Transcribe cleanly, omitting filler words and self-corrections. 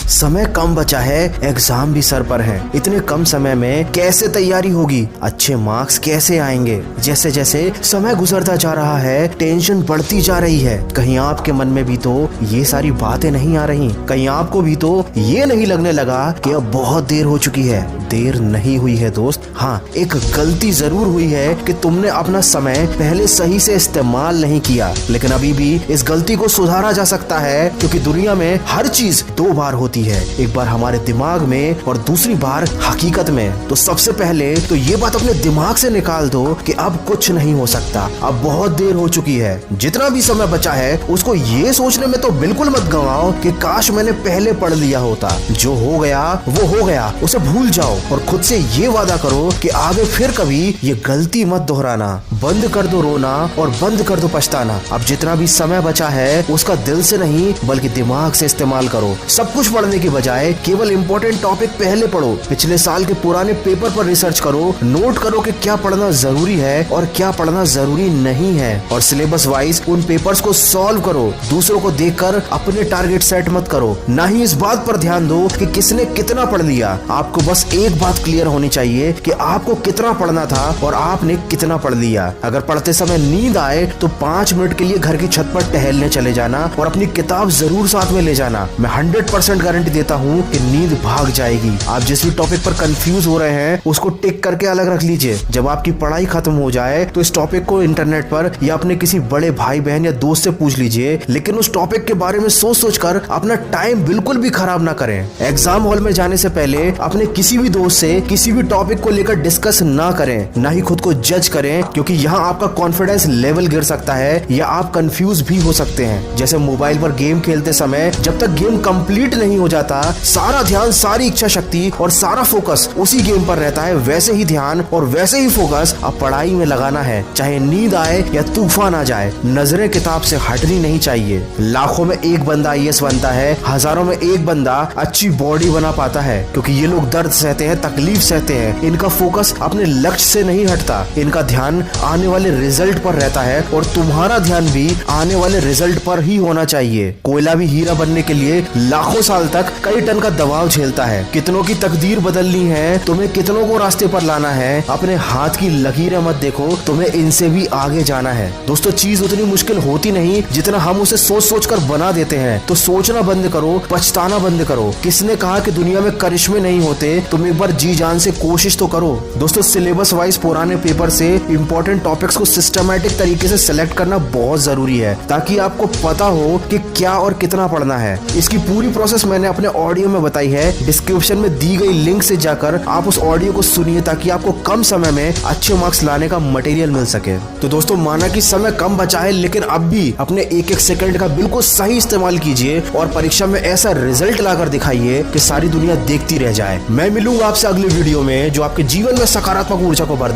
समय कम बचा है, एग्जाम भी सर पर है। इतने कम समय में कैसे तैयारी होगी, अच्छे मार्क्स कैसे आएंगे। जैसे जैसे समय गुजरता जा रहा है, टेंशन बढ़ती जा रही है। कहीं आपके मन में भी तो ये सारी बातें नहीं आ रही, कहीं आपको भी तो ये नहीं लगने लगा कि अब बहुत देर हो चुकी है। देर नहीं हुई है दोस्त, हाँ एक गलती जरूर हुई है कि तुमने अपना समय पहले सही से इस्तेमाल नहीं किया। लेकिन अभी भी इस गलती को सुधारा जा सकता है, क्योंकि दुनिया में हर चीज दो बार होती है, एक बार हमारे दिमाग में और दूसरी बार हकीकत में। तो सबसे पहले तो ये बात अपने दिमाग से निकाल दो कि अब कुछ नहीं हो सकता, अब बहुत देर हो चुकी है। जितना भी समय बचा है उसको ये सोचने में तो बिल्कुल मत गंवाओ कि काश मैंने पहले पढ़ लिया होता। जो हो गया वो हो गया, उसे भूल जाओ और खुद से ये वादा करो कि आगे फिर कभी ये गलती मत दोहराना। बंद कर दो रोना और बंद कर दो पछताना। अब जितना भी समय बचा है उसका दिल से नहीं बल्कि दिमाग से इस्तेमाल करो। सब कुछ पढ़ने की बजाय केवल इम्पोर्टेंट टॉपिक पहले पढ़ो। पिछले साल के पुराने पेपर पर रिसर्च करो, नोट करो कि क्या पढ़ना जरूरी है और क्या पढ़ना जरूरी नहीं है, और सिलेबस वाइज उन पेपर्स को सॉल्व करो। दूसरों को देखकर अपने टारगेट सेट मत करो, ना ही इस बात पर ध्यान दो कि किसने कितना पढ़ लिया। आपको बस एक बात क्लियर होनी चाहिए कि आपको कितना पढ़ना था और आपने कितना पढ़ लिया। अगर पढ़ते समय नींद आए तो 5 मिनट के लिए घर की छत पर टहलने चले जाना और अपनी किताब जरूर साथ में ले जाना। मैं 100% गारंटी देता हूँ कि नींद भाग जाएगी। आप जिस भी टॉपिक पर कंफ्यूज हो रहे हैं उसको टिक करके अलग रख लीजिए। जब आपकी पढ़ाई खत्म हो जाए तो इस टॉपिक को इंटरनेट पर या अपने किसी बड़े भाई बहन या दोस्त से पूछ लीजिए, लेकिन उस टॉपिक के बारे में सोच सोच कर अपना टाइम बिल्कुल भी खराब ना करें। एग्जाम हॉल में जाने से पहले अपने किसी भी दोस्त से किसी भी टॉपिक को लेकर डिस्कस ना करें, ना ही खुद को जज करें, क्योंकि यहाँ आपका कॉन्फिडेंस लेवल गिर सकता है या आप कंफ्यूज भी हो सकते हैं। जैसे मोबाइल पर गेम खेलते समय जब तक गेम कंप्लीट नहीं हो जाता सारा ध्यान, सारी इच्छा शक्ति और सारा फोकस उसी गेम पर रहता है, वैसे ही ध्यान और वैसे ही फोकस अब पढ़ाई में लगाना है। चाहे नींद आए या तूफान आ जाए, नजरें किताब से हटनी नहीं चाहिए। लाखों में एक बंदा IAS बनता है, हजारों में एक बंदा अच्छी बॉडी बना पाता है, क्योंकि ये लोग दर्द सहते हैं, तकलीफ सहते हैं। इनका फोकस अपने लक्ष्य से नहीं हटता, इनका ध्यान आने वाले रिजल्ट पर रहता है, और तुम्हारा ध्यान भी आने वाले रिजल्ट पर ही होना चाहिए। कोयला भी हीरा बनने के लिए लाखों साल तक कई टन का दबाव झेलता है। कितनों की तकदीर बदलनी है, तुम्हें कितनों को रास्ते पर लाना है। अपने हाथ की लकीरें मत देखो, तुम्हें इनसे भी आगे जाना है। दोस्तों, चीज उतनी मुश्किल होती नहीं जितना हम उसे सोच सोच कर बना देते हैं। तो सोचना बंद करो, पछताना बंद करो। किसने कहा कि दुनिया में करिश्मे नहीं होते? तुम एक बार जी जान से कोशिश तो करो। दोस्तों, सिलेबस वाइज पुराने पेपर से इंपॉर्टेंट टॉपिक्स को सिस्टमैटिक तरीके से सिलेक्ट करना बहुत जरूरी है, ताकि आपको पता हो कि क्या और कितना पढ़ना है। इसकी पूरी प्रोसेस मैंने अपने ऑडियो में बताई है। डिस्क्रिप्शन में दी गई लिंक से जाकर आप उस ऑडियो को सुनिए, ताकि आपको कम समय में अच्छे मार्क्स लाने का मटेरियल मिल सके। तो दोस्तों, माना कि समय कम बचा है, लेकिन अब भी अपने एक एक सेकंड का बिल्कुल सही इस्तेमाल कीजिए और परीक्षा में ऐसा रिजल्ट लाकर दिखाइए कि सारी दुनिया देखती रह जाए। मैं मिलूंगा आपसे अगले वीडियो में, जो आपके जीवन में सकारात्मक ऊर्जा को भर दे।